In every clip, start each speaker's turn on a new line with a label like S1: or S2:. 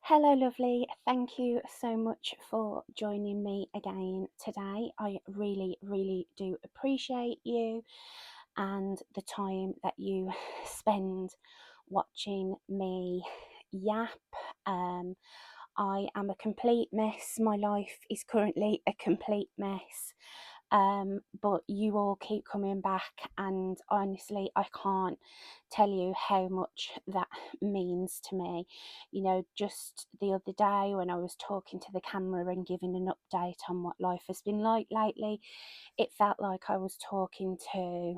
S1: Hello, lovely. Thank you so much for joining me again today. I really do appreciate you and the time that you spend watching me yap. Um, I am a complete mess. My life is currently a complete mess. But you all keep coming back, and honestly, I can't tell you how much that means to me. You know, just the other day when I was talking to the camera and giving an update on what life has been like lately, it felt like I was talking to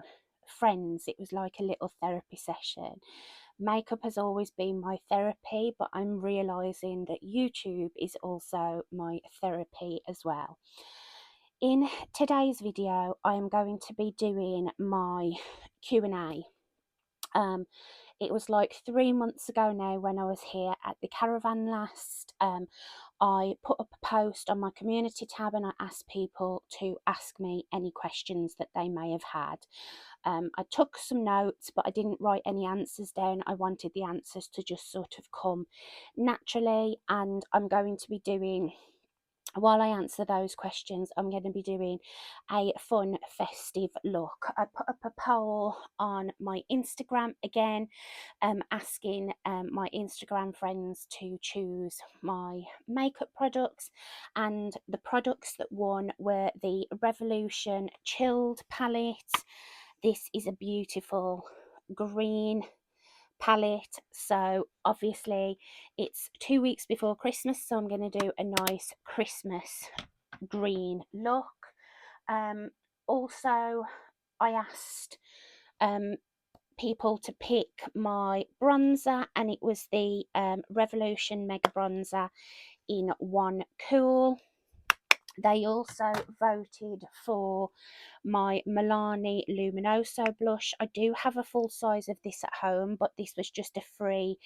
S1: friends. It was like a little therapy session. Makeup has always been my therapy, but I'm realizing that YouTube is also my therapy as well. In today's video, I am going to be doing my Q&A. It was like 3 months ago now when I was here at the caravan last. I put up a post on my community tab and I asked people to ask me any questions that they may have had. I took some notes, but I didn't write any answers down. I wanted the answers to just sort of come naturally, and I'm going to be doing, while I answer those questions, I'm going to be doing a fun festive look. I put up a poll on my Instagram again, asking my Instagram friends to choose my makeup products, and the products that won were the Revolution Chilled palette. This is a beautiful green palette, so obviously it's 2 weeks before Christmas, so I'm going to do a nice Christmas green look. Also, I asked people to pick my bronzer, and it was the Revolution Mega Bronzer in One Cool. They also voted for my Milani Luminoso blush. I do have a full size of this at home, but this was just a free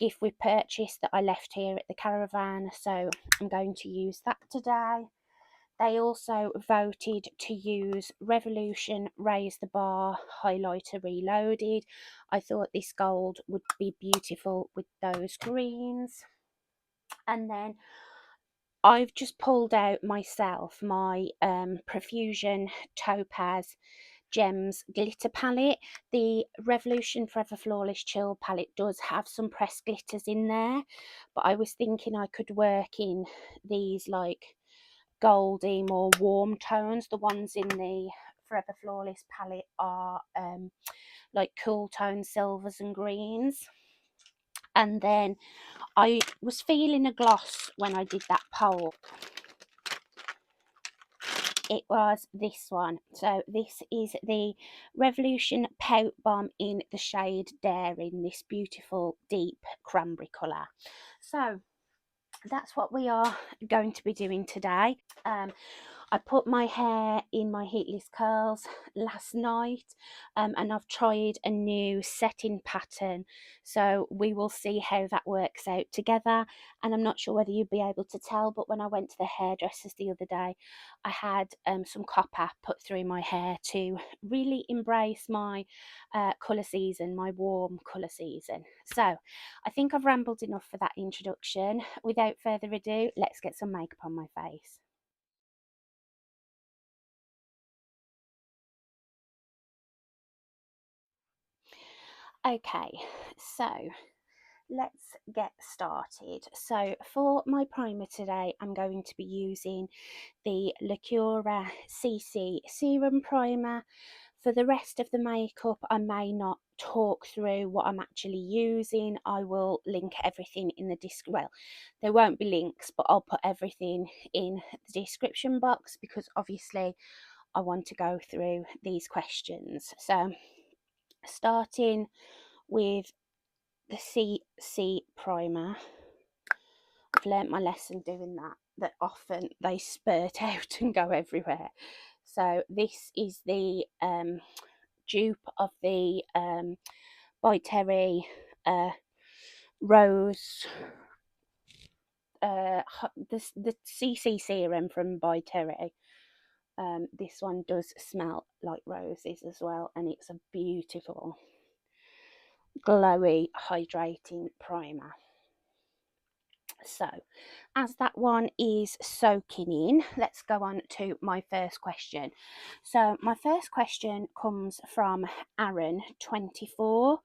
S1: gift with purchase that I left here at the caravan, so I'm going to use that today. They also voted to use Revolution Raise the Bar Highlighter Reloaded. I thought this gold would be beautiful with those greens. And then I've just pulled out myself my Profusion Topaz Gems glitter palette. The Revolution Forever Flawless Chill palette does have some pressed glitters in there, but I was thinking I could work in these like goldy, more warm tones. The ones in the Forever Flawless palette are like cool tone silvers and greens. And then I was feeling a gloss when I did that poll. It was this one. So this is the Revolution Pout Bomb in the shade Dare, in this beautiful deep cranberry colour. So that's what we are going to be doing today. I put my hair in my heatless curls last night, and I've tried a new setting pattern, so we will see how that works out together. And I'm not sure whether you'd be able to tell, but when I went to the hairdressers the other day, I had some copper put through my hair to really embrace my colour season, my warm colour season. So I think I've rambled enough for that introduction. Without further ado, let's get some makeup on my face. Okay, so let's get started. So for my primer today, I'm going to be using the Lacura CC Serum Primer. For the rest of the makeup, I may not talk through what I'm actually using. I will link everything in the well, there won't be links, but I'll put everything in the description box because obviously I want to go through these questions. So starting with the CC primer, I've learnt my lesson doing that often they spurt out and go everywhere. So this is the dupe of the By Terry Rose, the CC serum from By Terry. This one does smell like roses as well, and it's a beautiful glowy hydrating primer. So, as that one is soaking in, let's go on to my first question. So, my first question comes from Aaron24,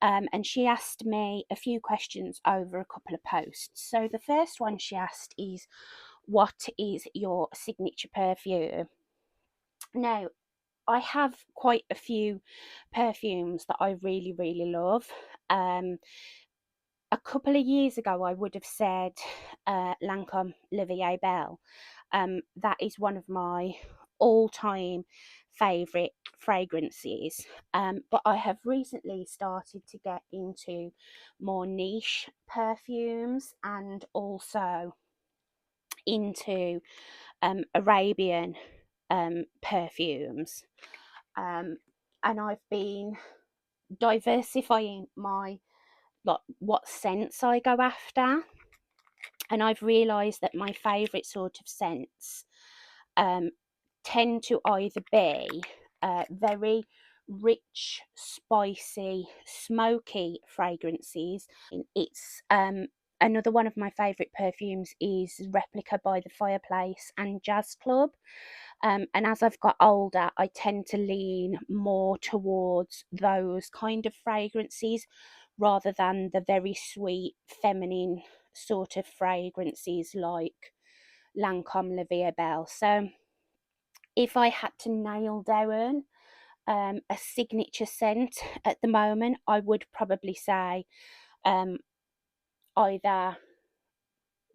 S1: and she asked me a few questions over a couple of posts. So, the first one she asked is, what is your signature perfume? Now, I have quite a few perfumes that I really, really love. A couple of years ago, I would have said Lancome La Vie Belle. That is one of my all-time favourite fragrances. But I have recently started to get into more niche perfumes and also into Arabian perfumes. And I've been diversifying my like what scents I go after, and I've realised that my favourite sort of scents um, tend to either be very rich, spicy, smoky fragrances. It's another one of my favourite perfumes is Replica by the Fireplace and Jazz Club. And as I've got older, I tend to lean more towards those kind of fragrances rather than the very sweet, feminine sort of fragrances like Lancome La Vie Belle. So if I had to nail down a signature scent at the moment, I would probably say either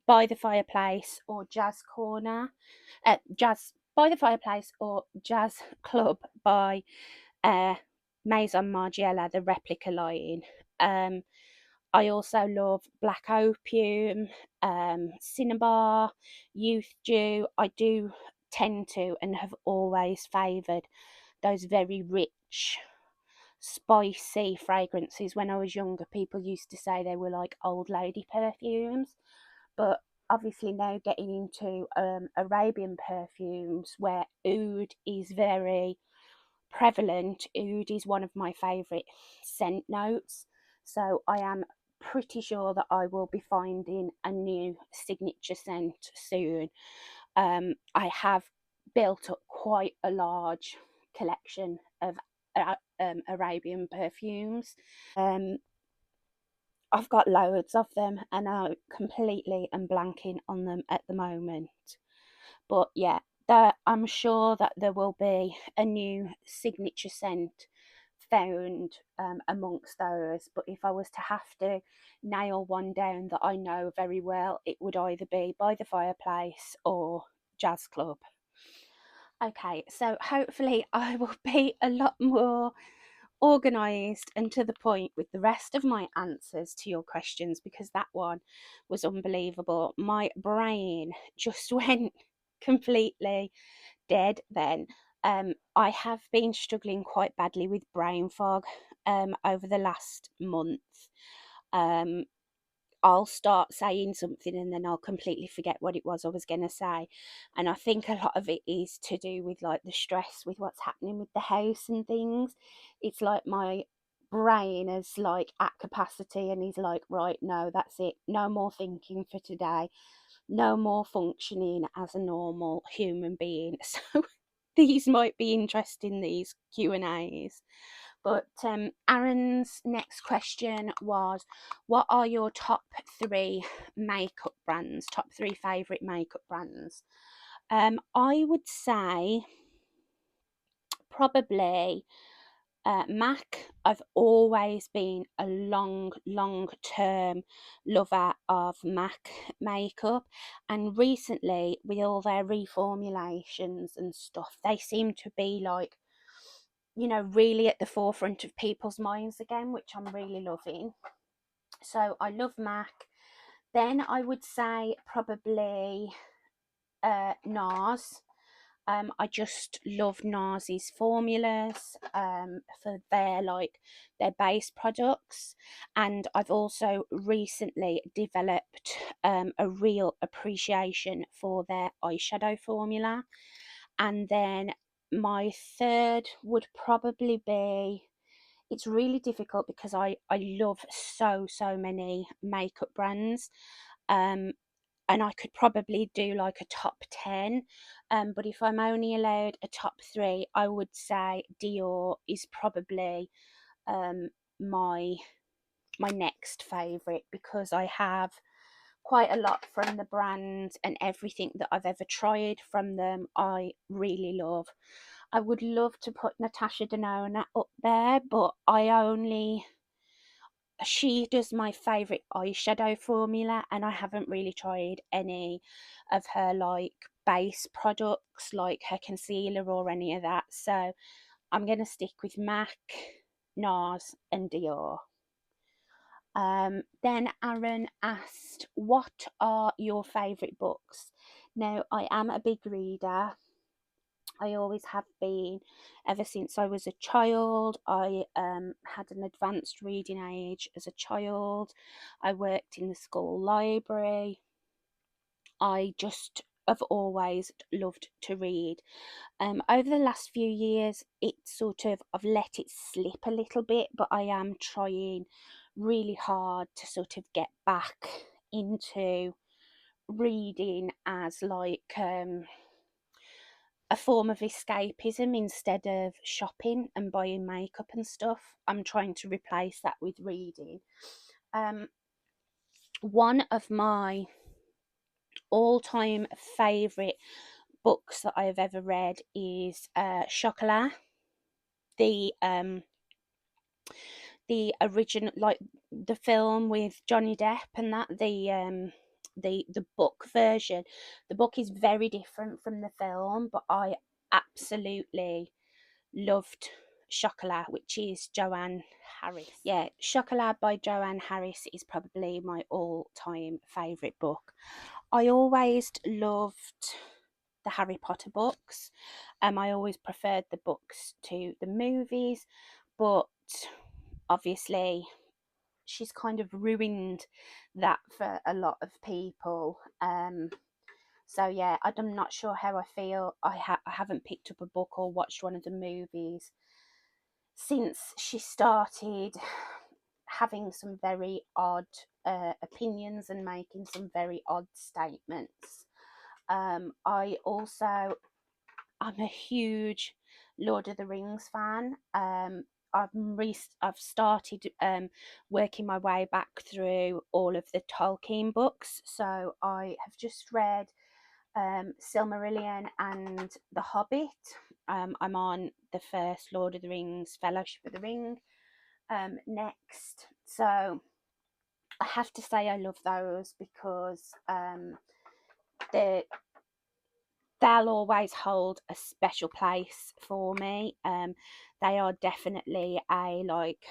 S1: By the Fireplace or Jazz Corner, Jazz by the Fireplace or Jazz Club by Maison Margiela, the Replica line. I also love Black Opium, Cinnabar, Youth Dew. I do tend to and have always favoured those very rich, spicy fragrances. When I was younger, people used to say they were like old lady perfumes, but obviously now getting into Arabian perfumes where oud is very prevalent. Oud is one of my favourite scent notes, so I am pretty sure that I will be finding a new signature scent soon. I have built up quite a large collection of Arabian perfumes. I've got loads of them and I completely am blanking on them at the moment. But yeah, I'm sure that there will be a new signature scent found amongst those. But if I was to have to nail one down that I know very well, it would either be By the Fireplace or Jazz Club. Okay, so hopefully I will be a lot more organised and to the point with the rest of my answers to your questions, because that one was unbelievable. My brain just went completely dead then. I have been struggling quite badly with brain fog over the last month. Um, I'll start saying something and then I'll completely forget what it was I was going to say. And I think a lot of it is to do with like the stress with what's happening with the house and things. It's like my brain is like at capacity and he's like, right, no, that's it. No more thinking for today. No more functioning as a normal human being. So these might be interesting, these Q&As. But Aaron's next question was, what are your top three makeup brands, top three favourite makeup brands? I would say probably MAC. I've always been a long term lover of MAC makeup, and recently with all their reformulations and stuff, they seem to be like, you know, really at the forefront of people's minds again, which I'm really loving. So I love MAC. Then I would say probably NARS. I just love NARS's formulas for their base products, and I've also recently developed a real appreciation for their eyeshadow formula. And then my third would probably be, it's really difficult because I love so many makeup brands. And I could probably do like a top 10. But if I'm only allowed a top 3, I would say Dior is probably um, my my next favourite, because I have quite a lot from the brand, and everything that I've ever tried from them I really love. I would love to put Natasha Denona up there, but she does my favourite eyeshadow formula, and I haven't really tried any of her like base products, like her concealer or any of that. So I'm going to stick with MAC, NARS and Dior. Then Aaron asked, what are your favourite books? Now, I am a big reader. I always have been, ever since I was a child. I had an advanced reading age as a child. I worked in the school library. I just have always loved to read. Over the last few years, I've let it slip a little bit, but I am trying really hard to sort of get back into reading as like a form of escapism instead of shopping and buying makeup and stuff. I'm trying to replace that with reading. One of my all-time favourite books that I have ever read is Chocolat, the original, like the film with Johnny Depp, and that the book version. The book is very different from the film, but I absolutely loved Chocolat, which is Joanne Harris. Yeah, Chocolat by Joanne Harris is probably my all-time favourite book. I always loved the Harry Potter books. I always preferred the books to the movies, but obviously she's kind of ruined that for a lot of people. So yeah, I'm not sure how I feel. I haven't picked up a book or watched one of the movies since she started having some very odd opinions and making some very odd statements. I'm a huge Lord of the Rings fan. I've started working my way back through all of the Tolkien books. So I have just read Silmarillion and The Hobbit. I'm on the first Lord of the Rings, Fellowship of the Ring, next. So I have to say I love those because the they'll always hold a special place for me. They are definitely a like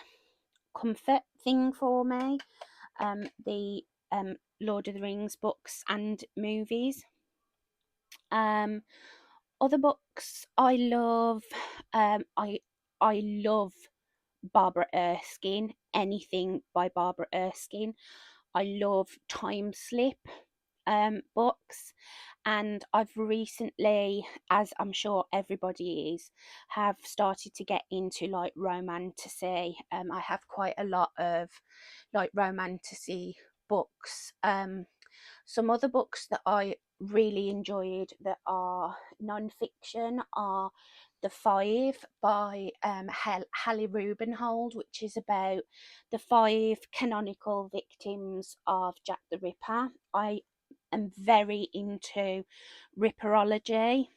S1: comfort thing for me. The Lord of the Rings books and movies. Other books I love. I love Barbara Erskine. Anything by Barbara Erskine. I love time slip books, and I've recently, as I'm sure everybody is, have started to get into like romantasy. I have quite a lot of like romantasy books. Some other books that I really enjoyed that are non-fiction are The Five by Hallie Rubenhold, which is about the 5 canonical victims of Jack the Ripper. I am very into Ripperology.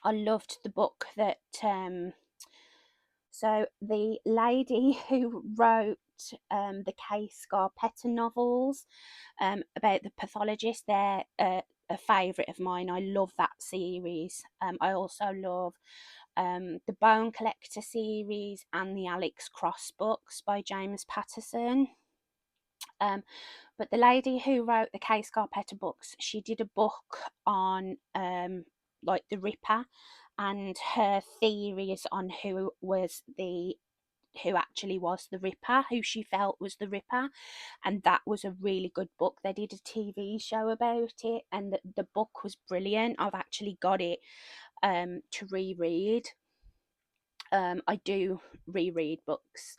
S1: I loved the book that so the lady who wrote the Kay Scarpetta novels about the pathologist, they're a favourite of mine. I love that series. I also love the Bone Collector series and the Alex Cross books by James Patterson. But the lady who wrote the Kay Scarpetta books, she did a book on like the Ripper and her theories on who actually was the Ripper, who she felt was the Ripper, and that was a really good book. They did a TV show about it, and the book was brilliant. I've actually got it to reread. I do reread books.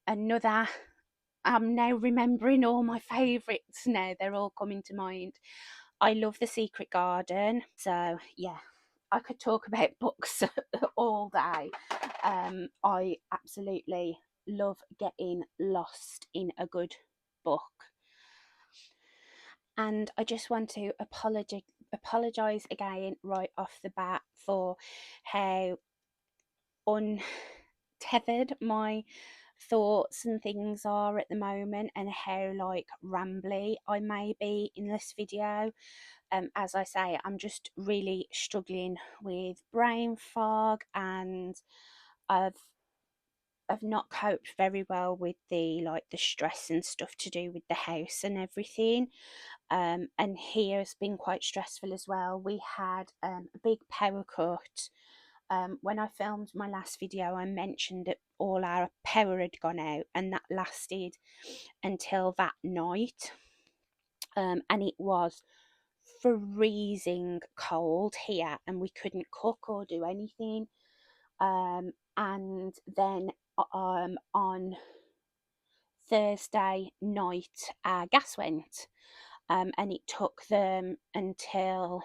S1: Another I'm now remembering all my favourites now. They're all coming to mind. I love The Secret Garden. So, yeah, I could talk about books all day. I absolutely love getting lost in a good book. And I just want to apologise again right off the bat for how untethered my thoughts and things are at the moment, and how like rambly I may be in this video. As I say, I'm just really struggling with brain fog, and I've not coped very well with the stress and stuff to do with the house and everything. And here has been quite stressful as well. We had a big power cut. When I filmed my last video, I mentioned that all our power had gone out, and that lasted until that night. And it was freezing cold here, and we couldn't cook or do anything. And then on Thursday night, our gas went, and it took them until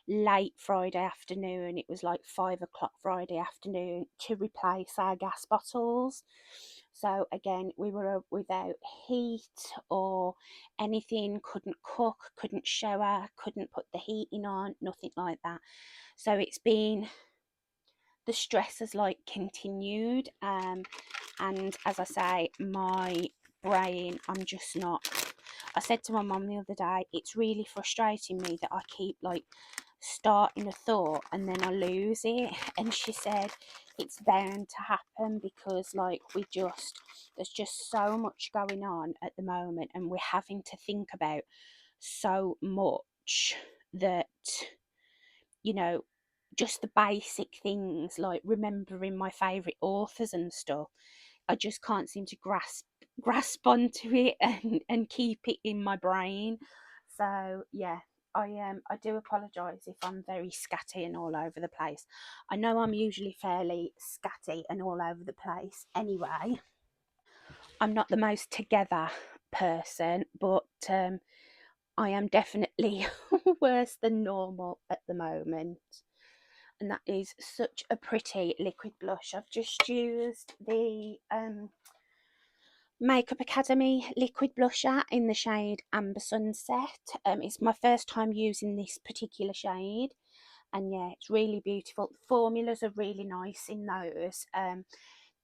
S1: late Friday afternoon. It was like 5 o'clock Friday afternoon to replace our gas bottles. So again, we were without heat or anything, couldn't cook, couldn't shower, couldn't put the heating on, nothing like that. So it's been, the stress has like continued, and as I say, my brain, I'm just not. I said to my mum the other day, it's really frustrating me that I keep like starting a thought and then I lose it. And she said it's bound to happen because like there's just so much going on at the moment, and we're having to think about so much that, you know, just the basic things like remembering my favourite authors and stuff, I just can't seem to grasp onto it and keep it in my brain. So yeah, I do apologise if I'm very scatty and all over the place. I know I'm usually fairly scatty and all over the place anyway. I'm not the most together person, but I am definitely worse than normal at the moment. And that is such a pretty liquid blush. I've just used the Makeup Academy liquid blusher in the shade Amber Sunset. It's my first time using this particular shade, and yeah, it's really beautiful. The formulas are really nice in those.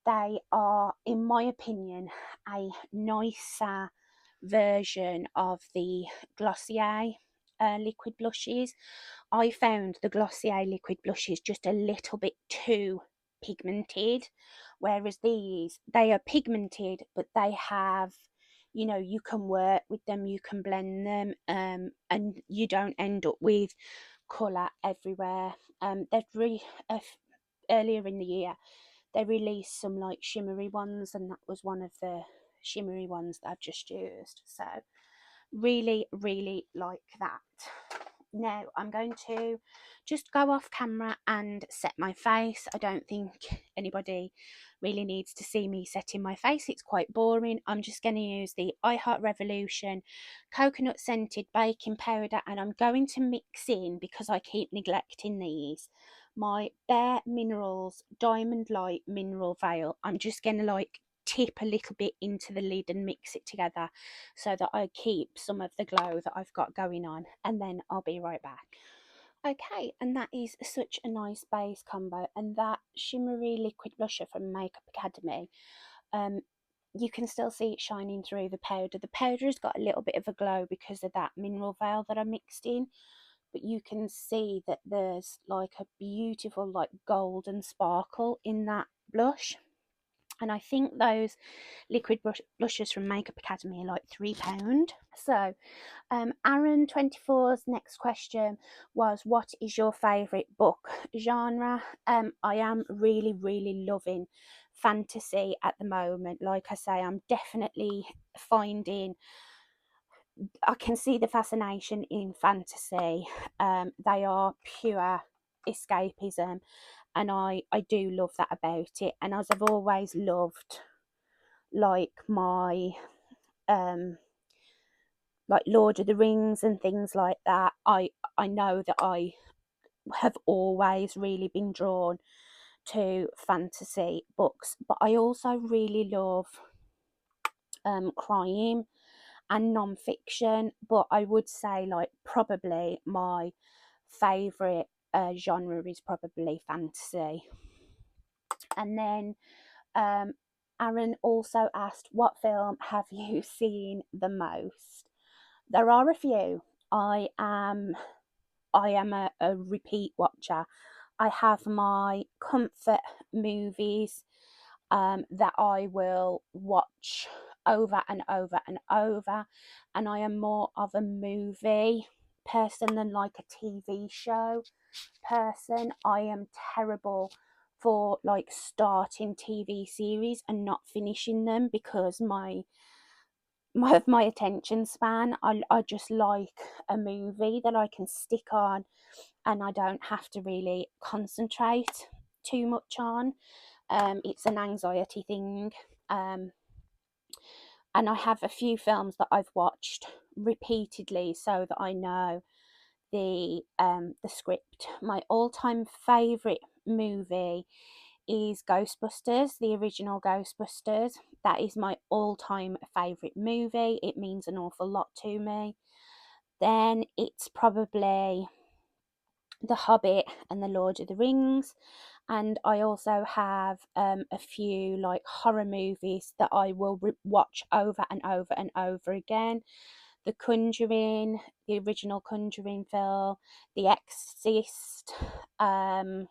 S1: They are, in my opinion, a nicer version of the Glossier liquid blushes. I found the Glossier liquid blushes just a little bit too pigmented, whereas these, they are pigmented, but they have, you know, you can work with them, you can blend them, and you don't end up with colour everywhere. Earlier in the year, they released some like shimmery ones, and that was one of the shimmery ones that I've just used. So really, really like that. Now I'm going to just go off camera and set my face. I don't think anybody really needs to see me setting my face. It's quite boring. I'm just going to use the I Heart Revolution coconut scented baking powder, and I'm going to mix in, because I keep neglecting these, my Bare Minerals Diamond Light Mineral Veil. I'm just going to like tip a little bit into the lid and mix it together so that I keep some of the glow that I've got going on, and then I'll be right back. Okay, and that is such a nice base combo, and that shimmery liquid blusher from Makeup Academy, you can still see it shining through the powder. The powder has got a little bit of a glow because of that mineral veil that I mixed in, but you can see that there's like a beautiful like golden sparkle in that blush. And I think those liquid blushes from Makeup Academy are like £3. So Aaron 24's next question was, what is your favourite book genre? I am really, really loving fantasy at the moment. Like I say, I'm definitely finding, I can see the fascination in fantasy. They are pure escapism, and I do love that about it. And as I've always loved like my like Lord of the Rings and things like that. I know that I have always really been drawn to fantasy books, but I also really love crime and non-fiction. But I would say, like, probably my favourite genre is probably fantasy. And then Aaron also asked, what film have you seen the most? There are a few. I am a repeat watcher. I have my comfort movies that I will watch over and over and over, and I am more of a movie person than like a TV show person. I am terrible for like starting TV series and not finishing them because my attention span. I just like a movie that I can stick on and I don't have to really concentrate too much on. It's an anxiety thing. And I have a few films that I've watched repeatedly so that I know the script. My all-time favourite movie is Ghostbusters, the original Ghostbusters. That is my all-time favourite movie. It means an awful lot to me. Then it's probably The Hobbit and The Lord of the Rings. And I also have a few like horror movies that I will watch over and over and over again. The Conjuring, the original Conjuring film, The Exorcist, Hot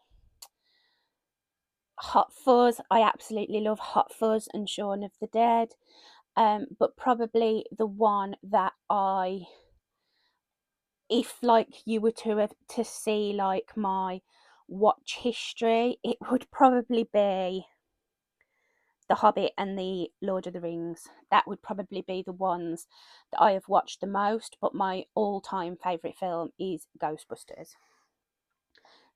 S1: Fuzz. I absolutely love Hot Fuzz and Shaun of the Dead. But probably the one that if like you were to see like my watch history, it would probably be The Hobbit and The Lord of the Rings. That would probably be the ones that I have watched the most, but my all-time favourite film is Ghostbusters.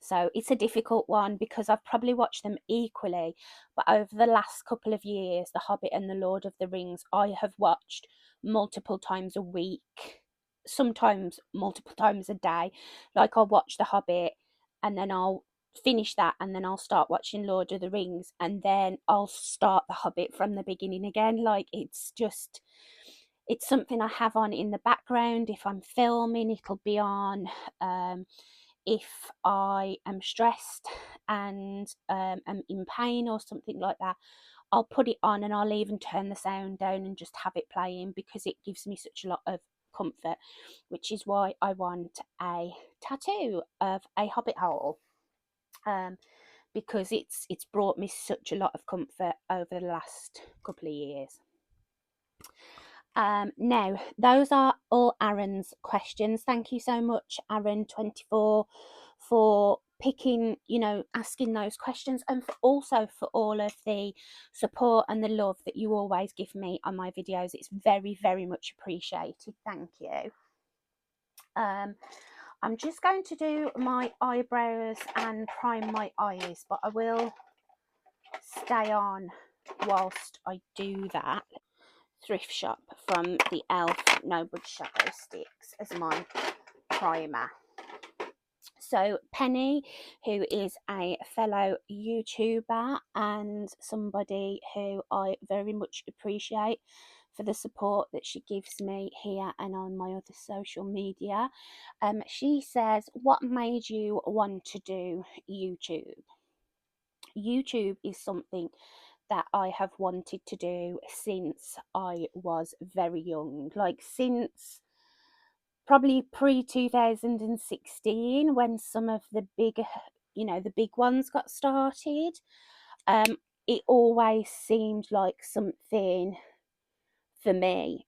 S1: So it's a difficult one because I've probably watched them equally, but over the last couple of years, The Hobbit and The Lord of the Rings, I have watched multiple times a week, sometimes multiple times a day. Like I'll watch The Hobbit and then I'll finish that and then I'll start watching Lord of the Rings and then I'll start The Hobbit from the beginning again. Like it's something I have on in the background. If I'm filming, it'll be on. If I am stressed and am in pain or something like that, I'll put it on and I'll even turn the sound down and just have it playing because it gives me such a lot of comfort, which is why I want a tattoo of a hobbit hole. Because it's brought me such a lot of comfort over the last couple of years. Now, those are all Aaron's questions. Thank you so much, Aaron24, for picking, asking those questions, and also for all of the support and the love that you always give me on my videos. It's very, very much appreciated. Thank you. I'm just going to do my eyebrows and prime my eyes, but I will stay on whilst I do that. Thrift shop from the e.l.f. No Budge Shadow Sticks as my primer. So Penny, who is a fellow YouTuber and somebody who I very much appreciate for the support that she gives me here and on my other social media, she says, what made you want to do YouTube? YouTube is something that I have wanted to do since I was very young, like since probably pre 2016 when some of the big ones got started. It always seemed like something for me.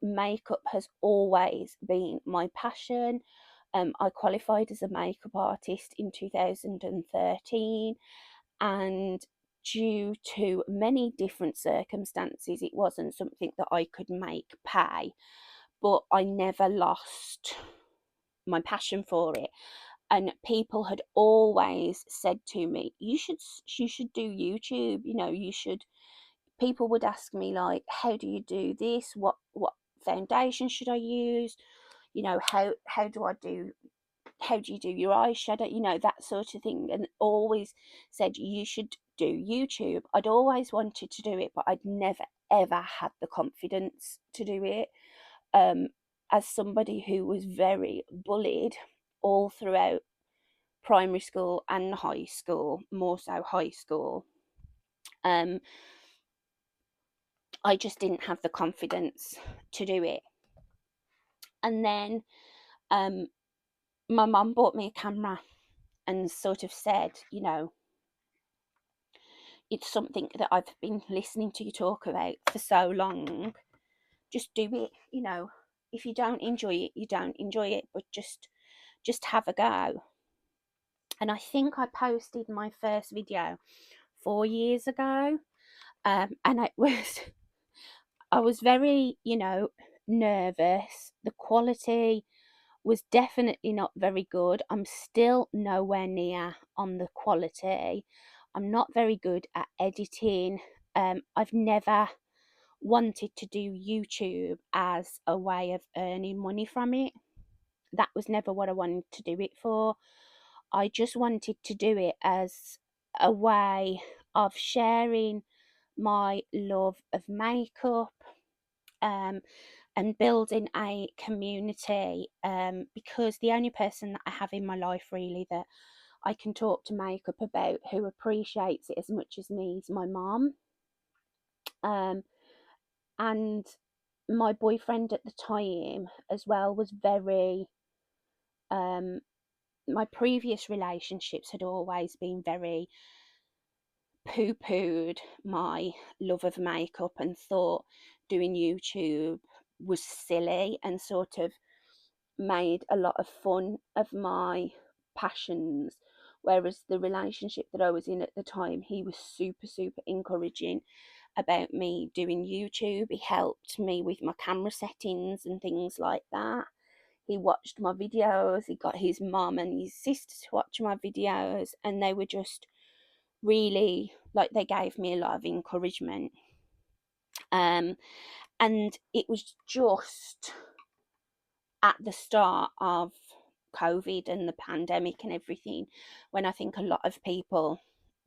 S1: Makeup has always been my passion. I qualified as a makeup artist in 2013, and due to many different circumstances, it wasn't something that I could make pay, but I never lost my passion for it. And people had always said to me, you should do YouTube, you should people would ask me like, how do you do this? What foundation should I use? You know, how do I do how do you do your eyeshadow? You know, that sort of thing. And always said you should do YouTube. I'd always wanted to do it, but I'd never ever had the confidence to do it. As somebody who was very bullied all throughout primary school and high school, more so high school, I just didn't have the confidence to do it. And then my mum bought me a camera and sort of said, you know, it's something that I've been listening to you talk about for so long. Just do it, you know. If you don't enjoy it, you don't enjoy it, but just have a go. And I think I posted my first video 4 years ago. And I was very, you know, nervous. The quality was definitely not very good. I'm still nowhere near on the quality. I'm not very good at editing. I've never wanted to do YouTube as a way of earning money from it. That was never what I wanted to do it for. I just wanted to do it as a way of sharing my love of makeup, um, and building a community, because the only person that I have in my life really that I can talk to makeup about who appreciates it as much as me is my mom. And my boyfriend at the time as well was very, my previous relationships had always been very poo-pooed my love of makeup and thought doing YouTube was silly and sort of made a lot of fun of my passions. Whereas the relationship that I was in at the time, he was super, super encouraging about me doing YouTube. He helped me with my camera settings and things like that. He watched my videos, he got his mum and his sister to watch my videos, and they were just really like, they gave me a lot of encouragement. And it was just at the start of COVID and the pandemic and everything when I think a lot of people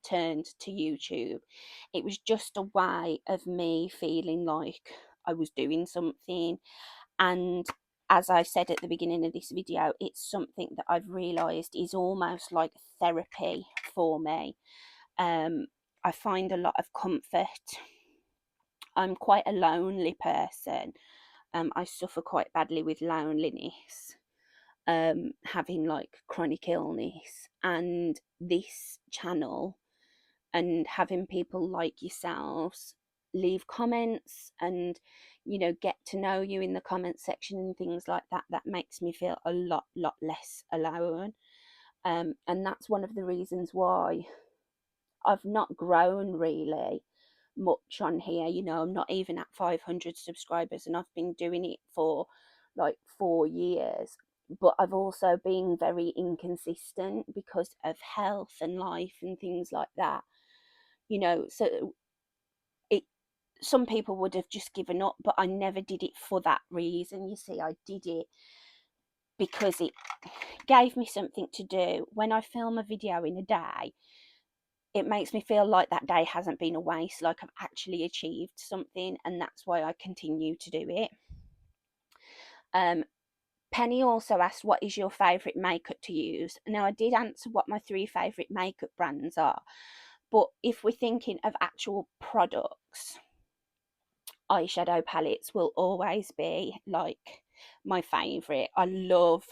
S1: turned to YouTube. It was just a way of me feeling like I was doing something. And as I said at the beginning of this video, it's something that I've realised is almost like therapy for me. I find a lot of comfort. I'm quite a lonely person. I suffer quite badly with loneliness, having like chronic illness, and this channel and having people like yourselves leave comments and, you know, get to know you in the comment section and things like that, that makes me feel a lot less alone. And that's one of the reasons why I've not grown really much on here. You know, I'm not even at 500 subscribers and I've been doing it for like 4 years. But I've also been very inconsistent because of health and life and things like that. You know, so it some people would have just given up, but I never did it for that reason. You see, I did it because it gave me something to do. When I film a video in a day, it makes me feel like that day hasn't been a waste, like I've actually achieved something, and that's why I continue to do it. Penny also asked, what is your favourite makeup to use? Now, I did answer what my 3 favourite makeup brands are, but if we're thinking of actual products, eyeshadow palettes will always be like my favourite. I love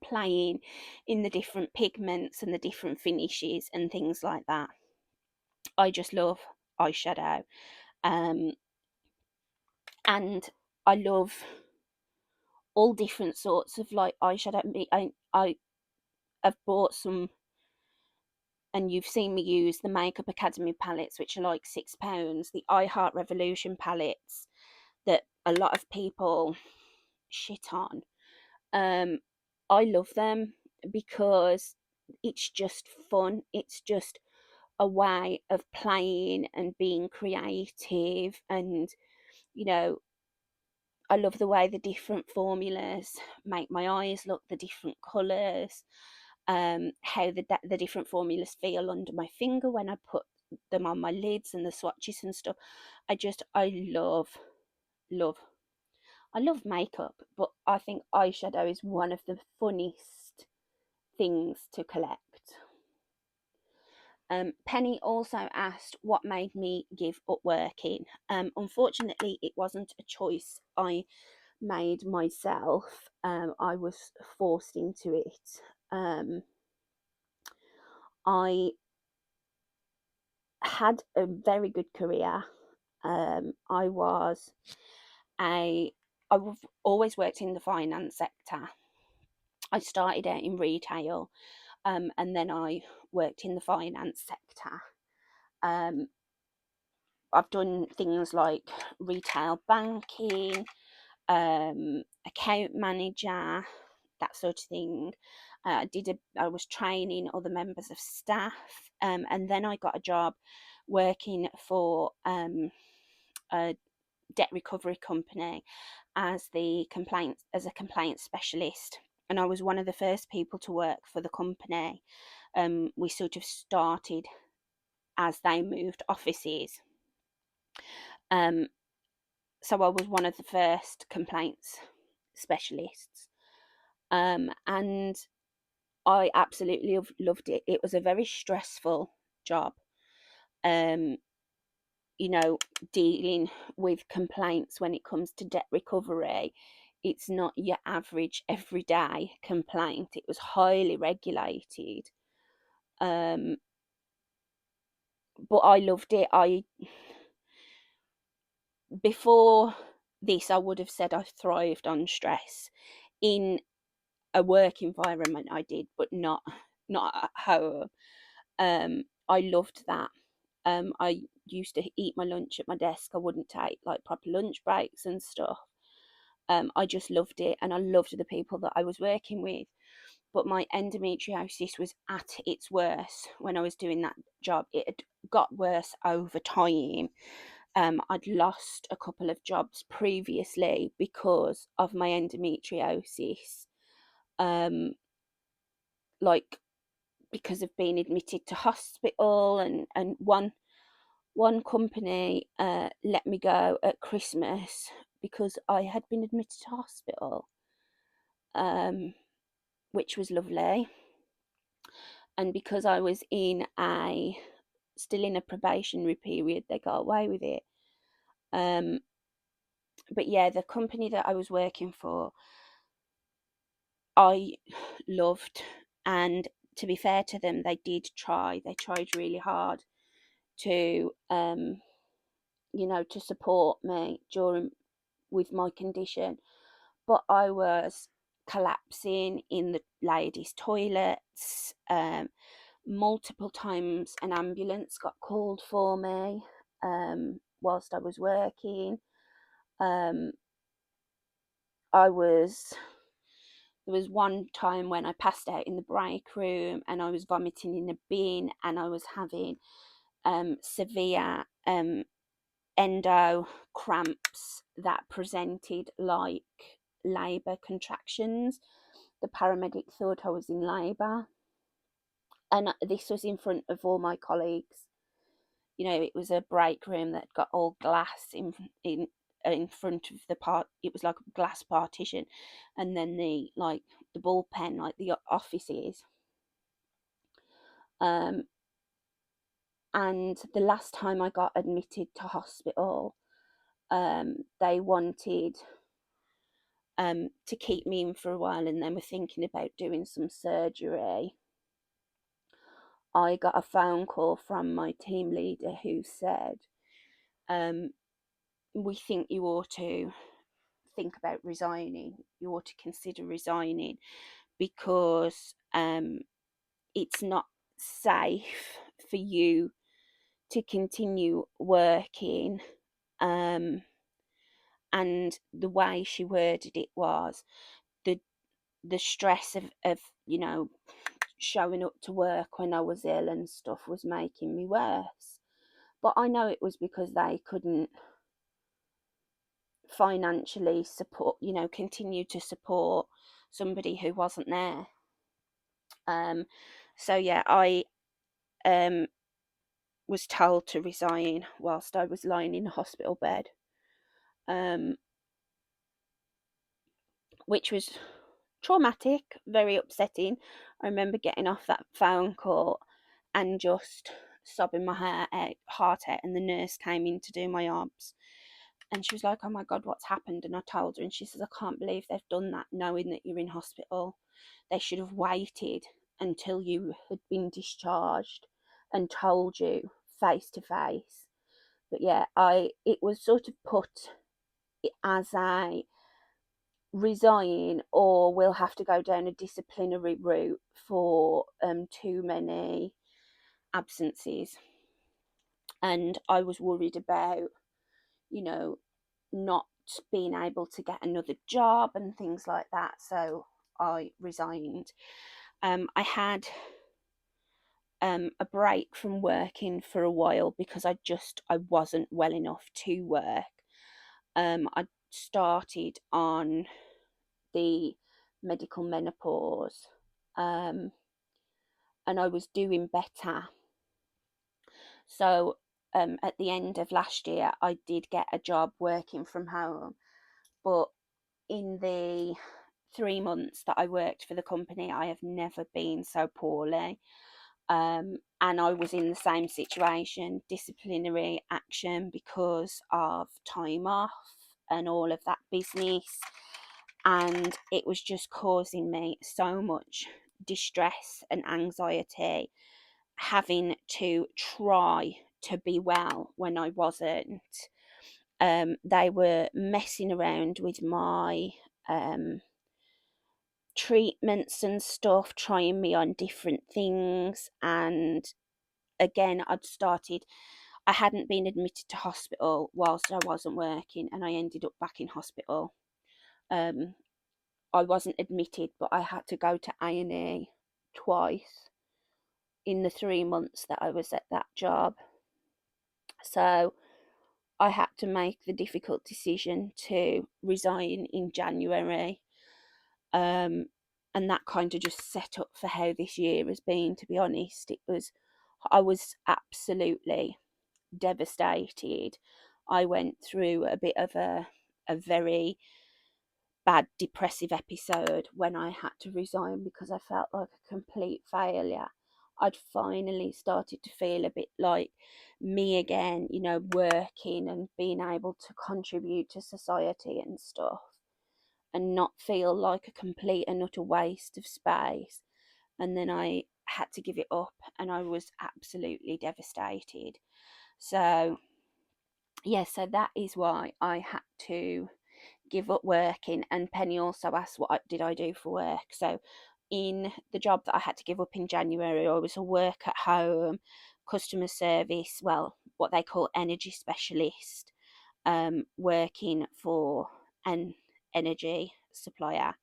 S1: playing in the different pigments and the different finishes and things like that. I just love eyeshadow. And I love all different sorts of like eyeshadow. I have bought some, and you've seen me use the Makeup Academy palettes, which are like £6. The I Heart Revolution palettes that a lot of people shit on. I love them because it's just fun. It's just a way of playing and being creative, and you know, I love the way the different formulas make my eyes look, the different colours, how the different formulas feel under my finger when I put them on my lids and the swatches and stuff. I love I love makeup, but I think eyeshadow is one of the funnest things to collect. Penny also asked what made me give up working. Unfortunately, it wasn't a choice I made myself. I was forced into it. I had a very good career. I was I've always worked in the finance sector. I started out in retail, and then I worked in the finance sector. Um, I've done things like retail banking, account manager, that sort of thing. I was training other members of staff, and then I got a job working for a debt recovery company as a complaint specialist. And I was one of the first people to work for the company. We sort of started as they moved offices. Um, so I was one of the first complaints specialists. And I absolutely loved it. It was a very stressful job. Um, Dealing with complaints when it comes to debt recovery, it's not your average everyday complaint. It was highly regulated. Um, but I loved it. Before this, I would have said I thrived on stress. In a work environment, I did, but not at home. I loved that. I used to eat my lunch at my desk. I wouldn't take like proper lunch breaks and stuff. I just loved it, and I loved the people that I was working with. But my endometriosis was at its worst when I was doing that job. It had got worse over time. I'd lost a couple of jobs previously because of my endometriosis. Like because of being admitted to hospital, and one company let me go at Christmas because I had been admitted to hospital, which was lovely. And because I was still in a probationary period, they got away with it. But yeah, the company that I was working for, I loved, and to be fair to them, they tried really hard to to support me with my condition. But I was collapsing in the ladies' toilets. Multiple times an ambulance got called for me whilst I was working. Um, I was There was one time when I passed out in the break room and I was vomiting in a bin, and I was having severe endo cramps that presented like labour contractions. The paramedic thought I was in labour, and this was in front of all my colleagues. It was a break room that got all glass in front of the part. It was like a glass partition, and then the bullpen, like the offices. And the last time I got admitted to hospital, they wanted to keep me in for a while, and then were thinking about doing some surgery. I got a phone call from my team leader who said, we think you ought to think about resigning. You ought to consider resigning because it's not safe for you to continue working. And the way she worded it was the stress of showing up to work when I was ill and stuff was making me worse. But I know it was because they couldn't financially support, continue to support somebody who wasn't there. So yeah, I was told to resign whilst I was lying in a hospital bed, which was traumatic, very upsetting. I remember getting off that phone call and just sobbing my heart out, and the nurse came in to do my obs, and she was like, "Oh my God, what's happened?" And I told her, and she says, "I can't believe they've done that knowing that you're in hospital. They should have waited until you had been discharged and told you face to face." But yeah, it was sort of put as a resign, or we'll have to go down a disciplinary route for too many absences. And I was worried about, not being able to get another job and things like that. So I resigned. I had a break from working for a while because I wasn't well enough to work. I started on the medical menopause, and I was doing better. So at the end of last year, I did get a job working from home, but in the 3 months that I worked for the company, I have never been so poorly. And I was in the same situation, disciplinary action because of time off and all of that business. And it was just causing me so much distress and anxiety, having to try to be well when I wasn't. They were messing around with my treatments and stuff, trying me on different things. And again, I hadn't been admitted to hospital whilst I wasn't working, and I ended up back in hospital. I wasn't admitted, but I had to go to A&E twice in the 3 months that I was at that job. So I had to make the difficult decision to resign in January. And that kind of just set up for how this year has been, to be honest. I was absolutely devastated. I went through a bit of a very bad depressive episode when I had to resign because I felt like a complete failure. I'd finally started to feel a bit like me again, working and being able to contribute to society and stuff, and not feel like a complete and utter waste of space. And then I had to give it up, and I was absolutely devastated. So yeah, so that is why I had to give up working. And Penny also asked, what did I do for work? So in the job that I had to give up in January, I was a work at home customer service, well, what they call energy specialist, working for an energy supplier,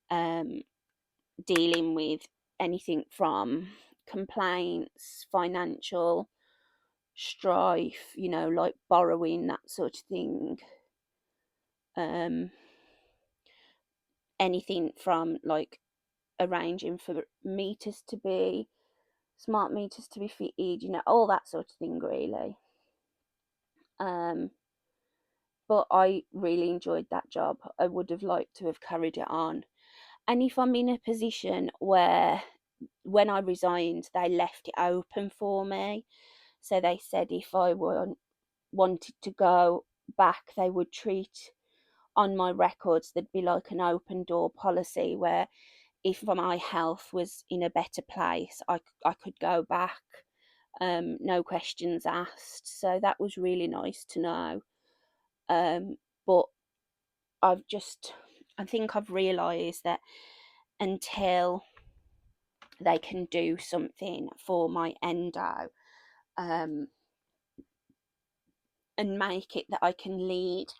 S1: dealing with anything from complaints, financial strife, like borrowing, that sort of thing. Anything from like arranging for smart meters to be fitted, all that sort of thing, really. But I really enjoyed that job. I would have liked to have carried it on. And if I'm in a position where, when I resigned, they left it open for me. So they said if I wanted to go back, they would treat on my records, there'd be like an open door policy where if my health was in a better place, I could go back, no questions asked. So that was really nice to know. But I think I've realised that until they can do something for my endo, and make it that I can lead,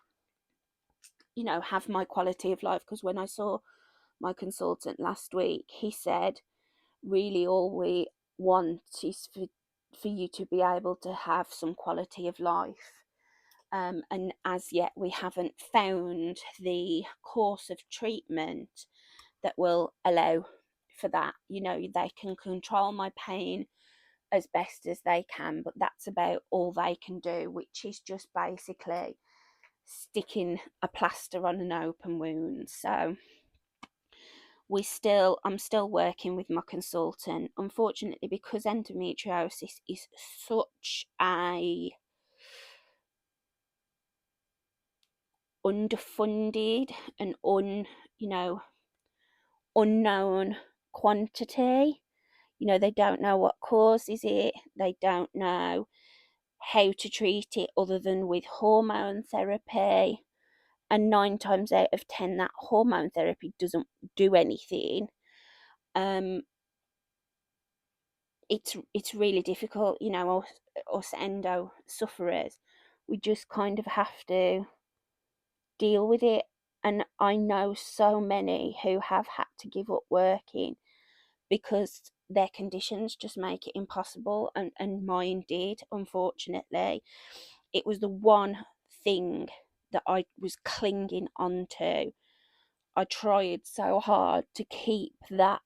S1: have my quality of life. Because when I saw my consultant last week, he said, really all we want is for you to be able to have some quality of life. And as yet we haven't found the course of treatment that will allow for that. You know, they can control my pain as best as they can, but that's about all they can do, which is just basically sticking a plaster on an open wound. So I'm still working with my consultant, unfortunately, because endometriosis is such a underfunded and unknown quantity. You know, they don't know what causes it, they don't know how to treat it other than with hormone therapy, and 9 times out of 10 that hormone therapy doesn't do anything. It's really difficult, you know, us endo sufferers. We just kind of have to deal with it. And I know so many who have had to give up working because their conditions just make it impossible, and mine did, unfortunately. It was the one thing that I was clinging onto. I tried so hard to keep that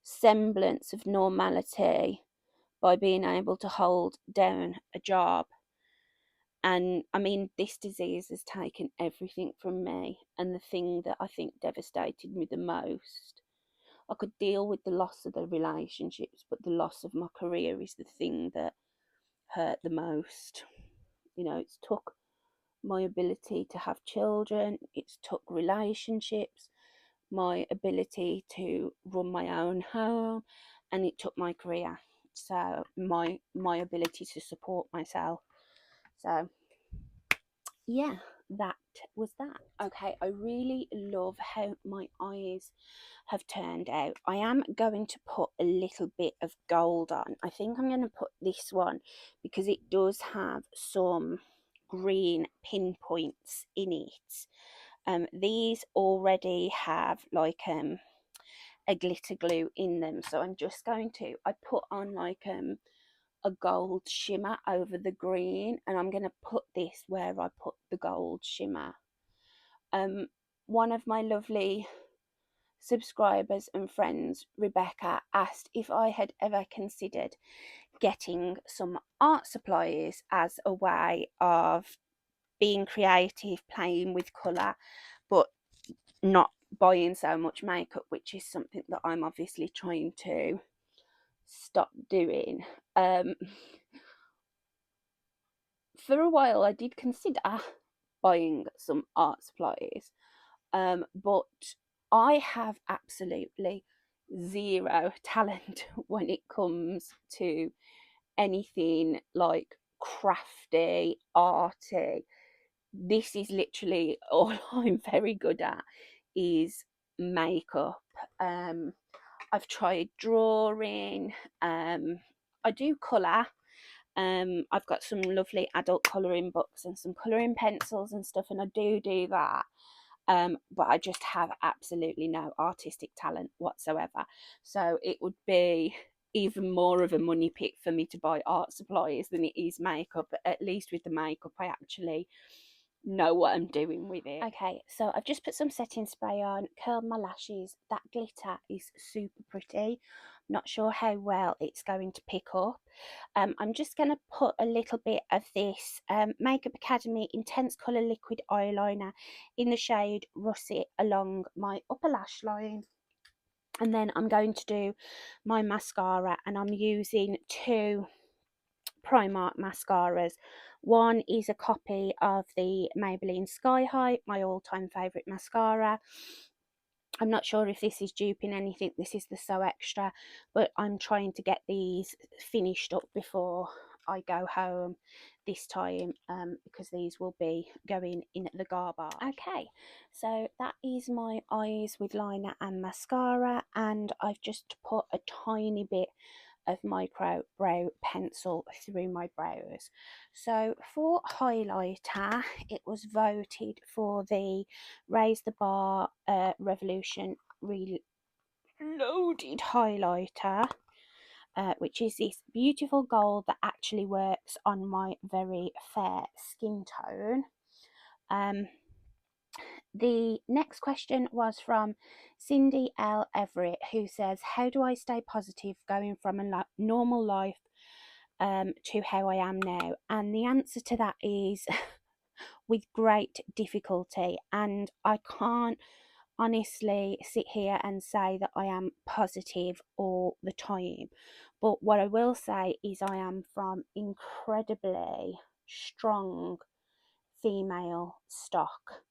S1: semblance of normality by being able to hold down a job. And I mean, this disease has taken everything from me. And the thing that I think devastated me the most, I could deal with the loss of the relationships, but the loss of my career is the thing that hurt the most. You know, it's took my ability to have children, it's took relationships, my ability to run my own home, and it took my career. So my ability to support myself. So yeah, that was that. Okay, I really love how my eyes have turned out. I am going to put a little bit of gold on. I think I'm going to put this one because it does have some green pinpoints in it. These already have like a glitter glue in them, so I'm just going to, I put on like a gold shimmer over the green, and I'm going to put this where I put the gold shimmer. One of my lovely subscribers and friends, Rebecca, asked if I had ever considered getting some art supplies as a way of being creative, playing with colour, but not buying so much makeup, which is something that I'm obviously trying to stop doing. For a while I did consider buying some art supplies, but I have absolutely zero talent when it comes to anything like crafty, arty. This is literally all I'm very good at is makeup. I've tried drawing. I do colour. I've got some lovely adult colouring books and some colouring pencils and stuff, and I do that. But I just have absolutely no artistic talent whatsoever. So it would be even more of a money pit for me to buy art supplies than it is makeup. But at least with the makeup, I actually know what I'm doing with it. Okay, so I've just put some setting spray on, curled my lashes. That glitter is super pretty. Not sure how well it's going to pick up. I'm just going to put a little bit of this Makeup Academy Intense Colour Liquid Eyeliner in the shade Russet along my upper lash line. And then I'm going to do my mascara, and I'm using two Primark mascaras. One is a copy of the Maybelline Sky High, my all-time favourite mascara. I'm not sure if this is duping anything. This is the So Extra, but I'm trying to get these finished up before I go home this time, because these will be going in the garbage. Okay, so that is my eyes with liner and mascara, and I've just put a tiny bit of micro brow pencil through my brows. So for highlighter, it was voted for the Raise the Bar Revolution loaded highlighter, which is this beautiful gold that actually works on my very fair skin tone. The next question was from Cindy L. Everett, who says, how do I stay positive going from a normal life to how I am now? And the answer to that is with great difficulty. And I can't honestly sit here and say that I am positive all the time. But what I will say is I am from incredibly strong female stock.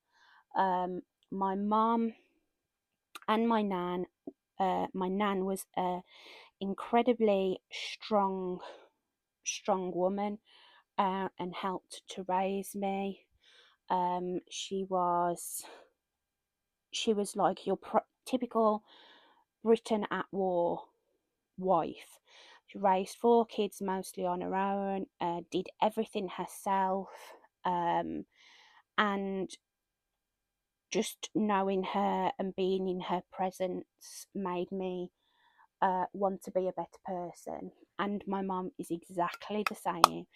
S1: My mum and my nan was a incredibly strong woman, and helped to raise me. She was like your typical Britain at war wife. She raised 4 kids mostly on her own, did everything herself, and just knowing her and being in her presence made me want to be a better person. And my mum is exactly the same.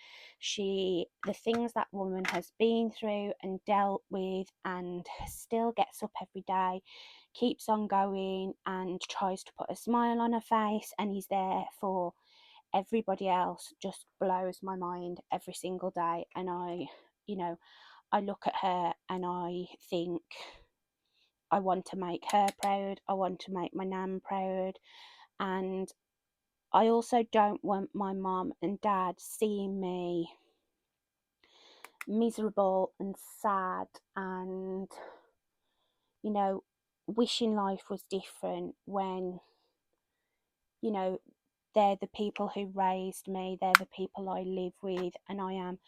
S1: The things that woman has been through and dealt with, and still gets up every day, keeps on going, and tries to put a smile on her face, and is there for everybody else, just blows my mind every single day. And I look at her and I think, I want to make her proud, I want to make my nan proud, and I also don't want my mum and dad seeing me miserable and sad and, wishing life was different when, you know, they're the people who raised me, they're the people I live with, and I am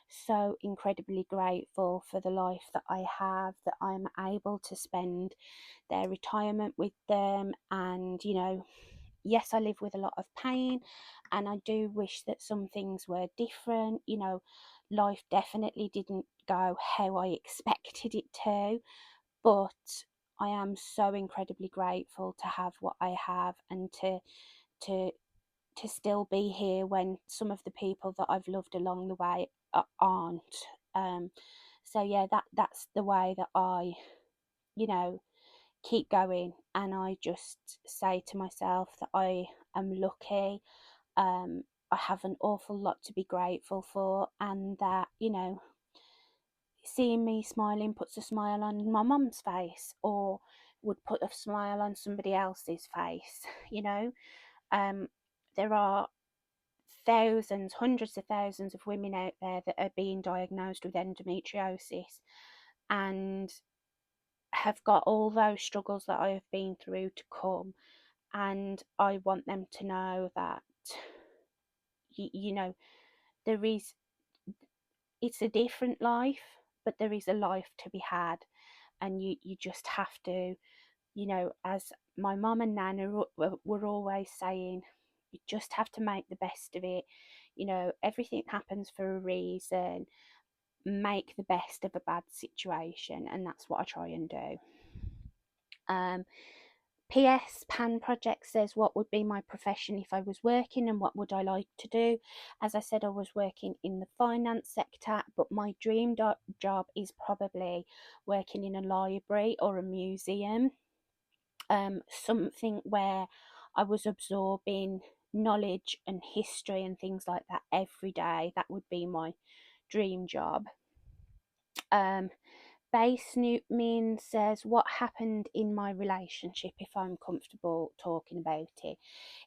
S1: so incredibly grateful for the life that I have, that I'm able to spend their retirement with them. And, yes, I live with a lot of pain, and I do wish that some things were different. Life definitely didn't go how I expected it to, but I am so incredibly grateful to have what I have, and to to still be here when some of the people that I've loved along the way aren't. So yeah, that's the way that I, you know, keep going. And I just say to myself that I am lucky. I have an awful lot to be grateful for, and that, seeing me smiling puts a smile on my mum's face, or would put a smile on somebody else's face. Um, there are thousands, hundreds of thousands of women out there that are being diagnosed with endometriosis and have got all those struggles that I have been through to come. And I want them to know that, there is, it's a different life, but there is a life to be had. And you just have to, as my mum and nana were always saying, you just have to make the best of it. Everything happens for a reason. Make the best of a bad situation, and that's what I try and do. PS Pan Project says, what would be my profession if I was working, and what would I like to do? As I said, I was working in the finance sector, but my dream job is probably working in a library or a museum. Something where I was absorbing knowledge and history and things like that every day. That would be my dream job. Base Snoop Min says, what happened in my relationship, if I'm comfortable talking about it?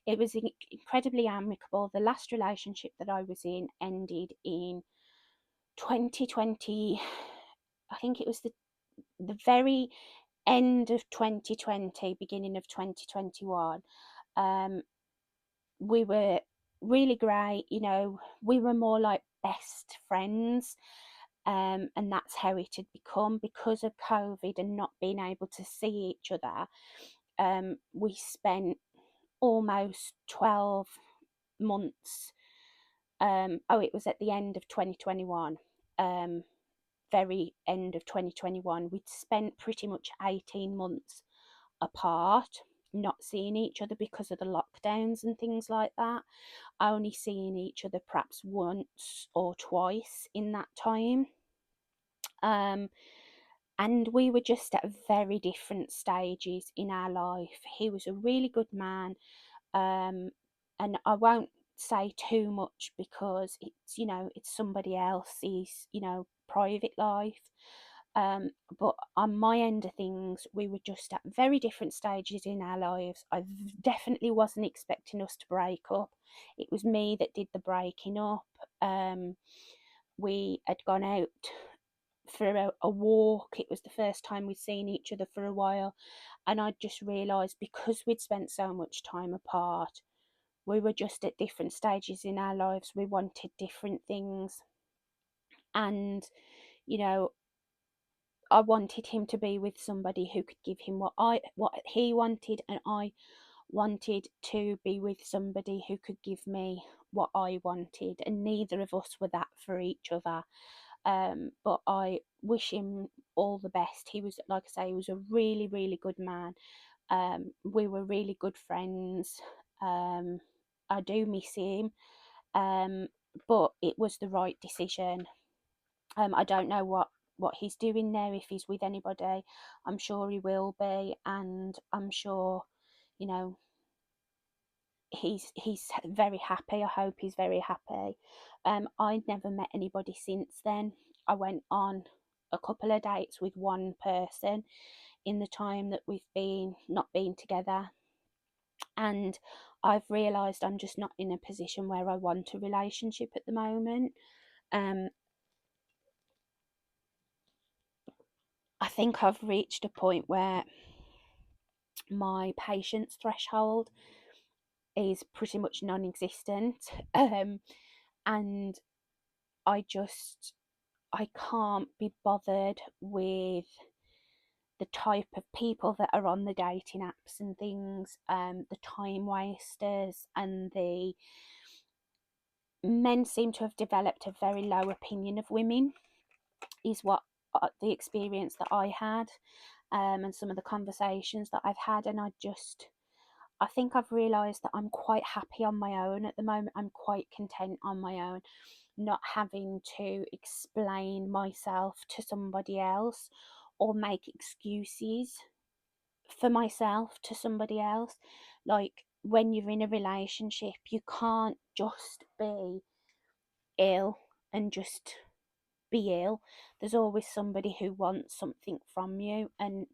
S1: It was incredibly amicable. The last relationship that I was in ended in 2020. I think it was the very end of 2020, beginning of 2021. We were really great. We were more like best friends. And that's how it had become because of COVID and not being able to see each other. We spent almost 12 months. It was at the end of 2021. Very end of 2021. We'd spent pretty much 18 months apart. not seeing each other because of the lockdowns and things like that, only seeing each other perhaps once or twice in that time. Um, and we were just at very different stages in our life. He was a really good man, and I won't say too much because it's, you know, it's somebody else's, you know, private life. Um, but on my end of things, we were just at very different stages in our lives. I definitely wasn't expecting us to break up. It was me that did the breaking up. We had gone out for a walk. It was the first time we'd seen each other for a while, and I just realised, because we'd spent so much time apart, we were just at different stages in our lives. We wanted different things, and you know, I wanted him to be with somebody who could give him what he wanted, and I wanted to be with somebody who could give me what I wanted, and neither of us were that for each other. But I wish him all the best. He was, like I say, he was a really, really good man. We were really good friends. I do miss him, um, but it was the right decision. I don't know what he's doing now, if he's with anybody. I'm sure he will be, and I'm sure, you know, he's very happy. I hope he's very happy. I never met anybody since then. I went on a couple of dates with one person in the time that we've been not been together, and I've realised I'm just not in a position where I want a relationship at the moment. Um, I think I've reached a point where my patience threshold is pretty much non-existent, and I just I can't be bothered with the type of people that are on the dating apps and things, the time wasters, and the men seem to have developed a very low opinion of women, is what the experience that I had, and some of the conversations that I've had. And I think I've realised that I'm quite happy on my own at the moment. I'm quite content on my own, not having to explain myself to somebody else or make excuses for myself to somebody else. Like, when you're in a relationship, you can't just be ill and just be ill. There's always somebody who wants something from you, and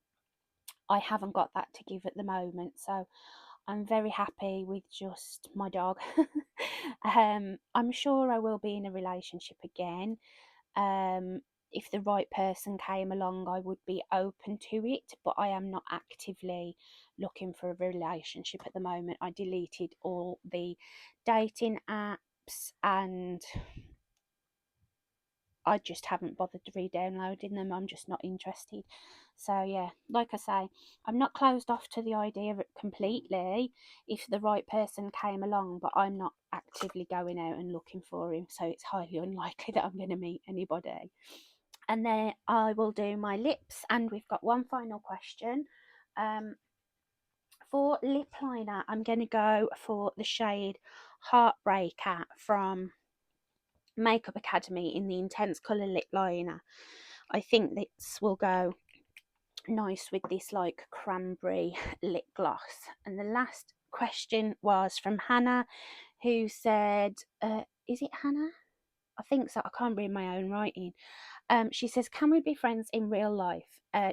S1: I haven't got that to give at the moment. So I'm very happy with just my dog. I'm sure I will be in a relationship again. Um, if the right person came along, I would be open to it, but I am not actively looking for a relationship at the moment. I deleted all the dating apps, and I just haven't bothered re-downloading them. I'm just not interested. So yeah, like I say, I'm not closed off to the idea of it completely if the right person came along, but I'm not actively going out and looking for him, so it's highly unlikely that I'm going to meet anybody. And then I will do my lips, and we've got one final question. Um, for lip liner, I'm going to go for the shade Heartbreaker from Makeup Academy in the Intense Colour Lip Liner. I think this will go nice with this like cranberry lip gloss. And the last question was from Hannah, who said, is it Hannah? I think so. I can't read my own writing. She says, can we be friends in real life?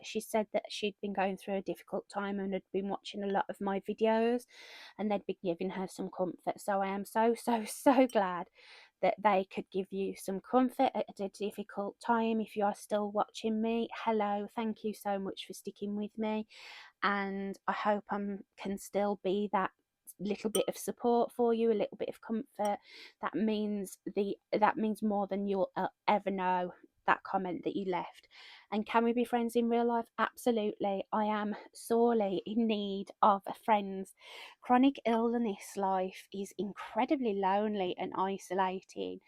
S1: She said that she'd been going through a difficult time and had been watching a lot of my videos, and they'd been giving her some comfort. So I am so, so, so glad that they could give you some comfort at a difficult time. If you are still watching me, hello, thank you so much for sticking with me, and I hope I can still be that little bit of support for you, a little bit of comfort. That means more than you'll ever know. that comment that you left. And can we be friends in real life? Absolutely. I am sorely in need of friends. Chronic illness life is incredibly lonely and isolating.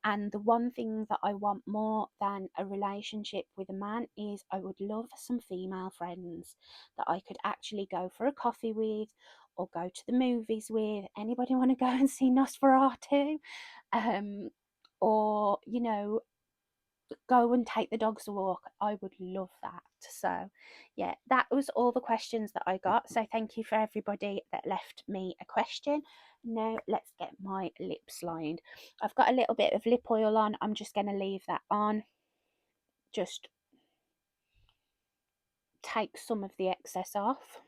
S1: And the one thing that I want more than a relationship with a man is I would love some female friends that I could actually go for a coffee with or go to the movies with. Anybody want to go and see Nosferatu? Or, you know, go and take the dogs a walk. I would love that. So, yeah, that was all the questions that I got. So, thank you for everybody that left me a question. Now, let's get my lips lined. I've got a little bit of lip oil on. I'm just going to leave that on. Just take some of the excess off.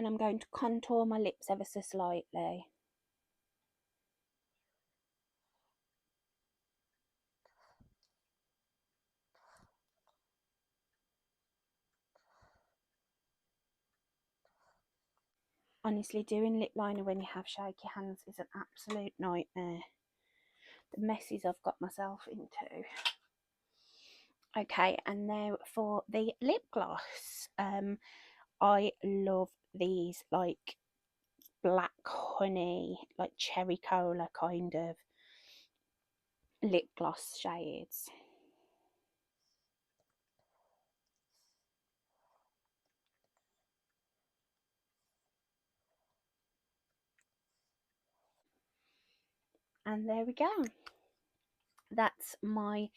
S1: And I'm going to contour my lips ever so slightly. Honestly, doing lip liner when you have shaky hands is an absolute nightmare. The messes I've got myself into. Okay, and now for the lip gloss. I love these like black honey, like cherry cola kind of lip gloss shades. And there we go. That's my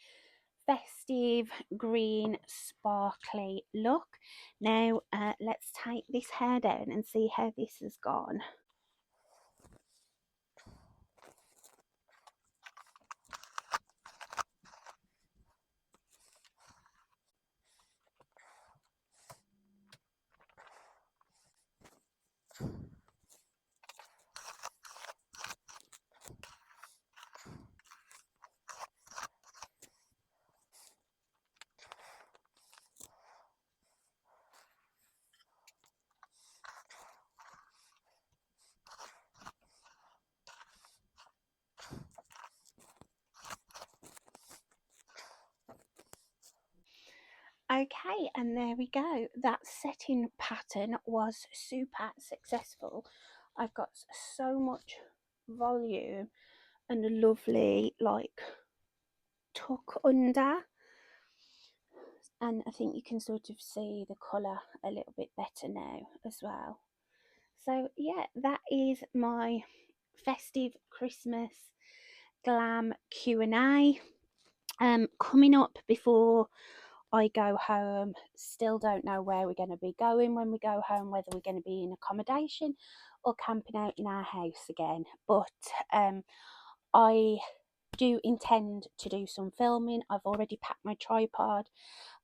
S1: festive green sparkly look. Now let's take this hair down and see how this has gone. Okay, and there we go. That setting pattern was super successful. I've got so much volume and a lovely like tuck under, and I think you can sort of see the colour a little bit better now as well. So yeah, that is my festive Christmas glam Q&A. Coming up before I go home, still don't know where we're going to be going when we go home, whether we're going to be in accommodation or camping out in our house again. But I do intend to do some filming. I've already packed my tripod,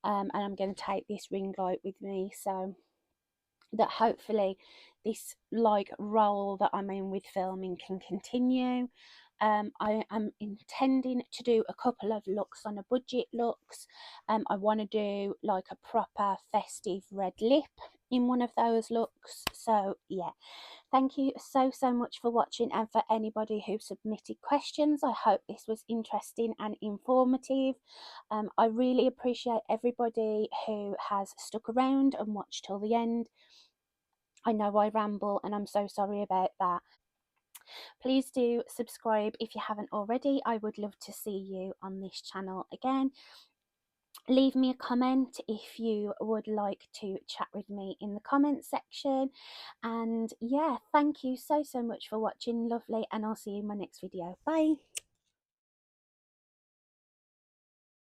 S1: and I'm going to take this ring light with me so that hopefully this like role that I'm in with filming can continue. I am intending to do a couple of looks on a budget looks. I want to do like a proper festive red lip in one of those looks. So yeah, thank you so much for watching, and for anybody who submitted questions. I hope this was interesting and informative. I really appreciate everybody who has stuck around and watched till the end. I know I ramble and I'm so sorry about that. Please do subscribe if you haven't already. I would love to see you on this channel again. Leave me a comment if you would like to chat with me in the comment section. And yeah, thank you so much for watching, lovely, and I'll see you in my next video. Bye.